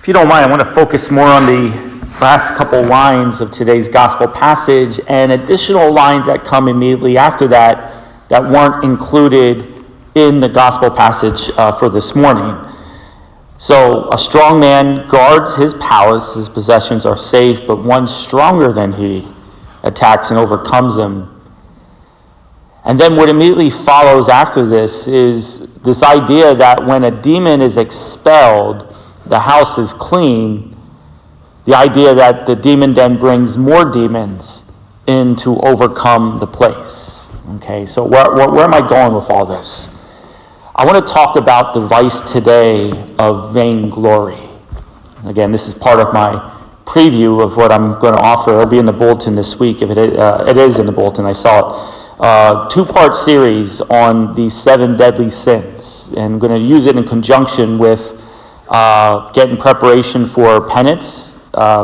If you don't mind, I want to focus more on the last couple lines of today's gospel passage and additional lines that come immediately after that that weren't included in the gospel passage for this morning. So a strong man guards his palace, his possessions are safe, but one stronger than he attacks and overcomes him. And then what immediately follows after this is this idea that when a demon is expelled, the house is clean. The idea that the demon then brings more demons in to overcome the place. Okay, so where am I going with all this? I want to talk about the vice today of vainglory. Again, this is part of my preview of what I'm going to offer. It'll be in the bulletin this week. If it is in the bulletin, I saw it. Two-part series on the 7 deadly sins. And I'm going to use it in conjunction with getting preparation for penance,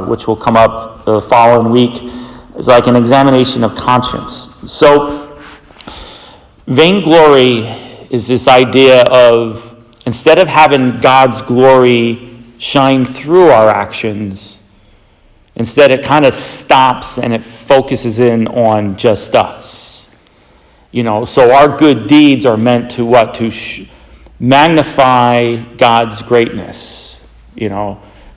which will come up the following week. It's like an examination of conscience. So, vainglory is this idea of, instead of having God's glory shine through our actions, instead it kind of stops and it focuses in on just us. So our good deeds are meant to what? To magnify God's greatness.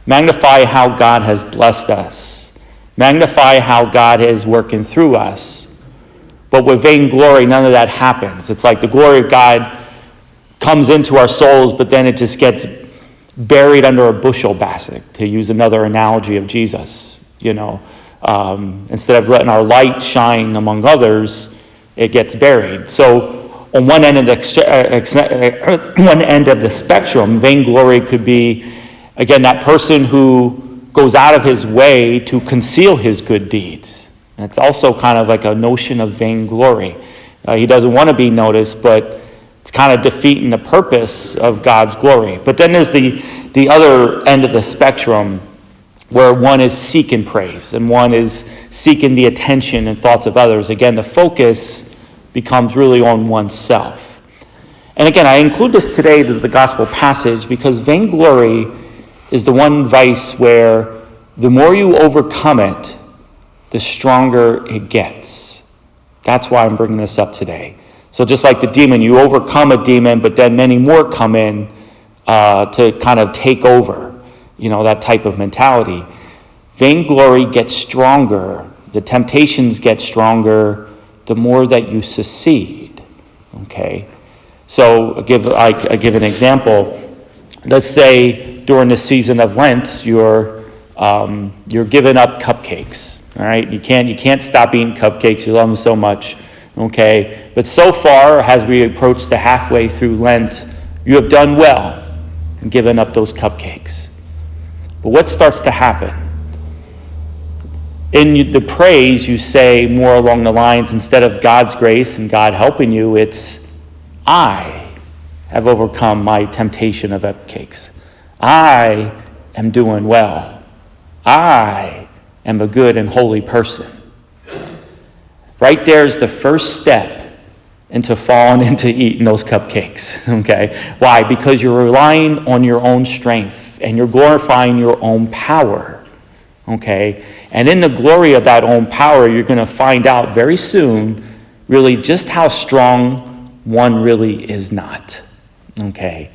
Magnify how God has blessed us. Magnify how God is working through us. But with vainglory, none of that happens. It's like the glory of God comes into our souls, but then it just gets buried under a bushel basket, to use another analogy of Jesus. Instead of letting our light shine among others, it gets buried. So on one end of the spectrum, vainglory could be, again, that person who goes out of his way to conceal his good deeds. And it's also kind of like a notion of vainglory. He doesn't want to be noticed, but it's kind of defeating the purpose of God's glory. But then there's the other end of the spectrum, where one is seeking praise and one is seeking the attention and thoughts of others. Again, the focus becomes really on oneself. And again, I include this today to the gospel passage because vainglory is the one vice where the more you overcome it, the stronger it gets. That's why I'm bringing this up today. So just like the demon, you overcome a demon, but then many more come in to kind of take over, that type of mentality. Vainglory gets stronger. The temptations get stronger the more that you succeed. Okay? So I give an example. Let's say during the season of Lent, you're giving up cupcakes. All right, you can't stop eating cupcakes. You love them so much. Okay, but so far, as we approach the halfway through Lent, you have done well in giving up those cupcakes. But what starts to happen? In the praise, you say more along the lines, instead of God's grace and God helping you, it's, I have overcome my temptation of cupcakes. I am doing well. I am a good and holy person. Right there is the first step into falling into eating those cupcakes. Okay? Why? Because you're relying on your own strength and you're glorifying your own power. Okay? And in the glory of that own power, you're going to find out very soon really just how strong one really is not. Okay?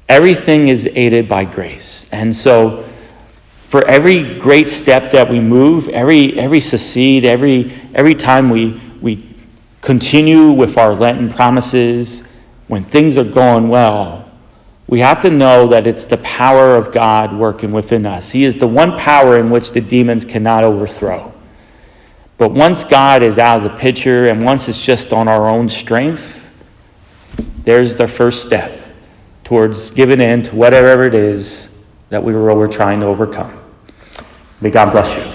Everything is aided by grace. And so for every great step that we move, every succeed, every time we continue with our Lenten promises, when things are going well, we have to know that it's the power of God working within us. He is the one power in which the demons cannot overthrow. But once God is out of the picture and once it's just on our own strength, there's the first step towards giving in to whatever it is that we're trying to overcome. May God bless you.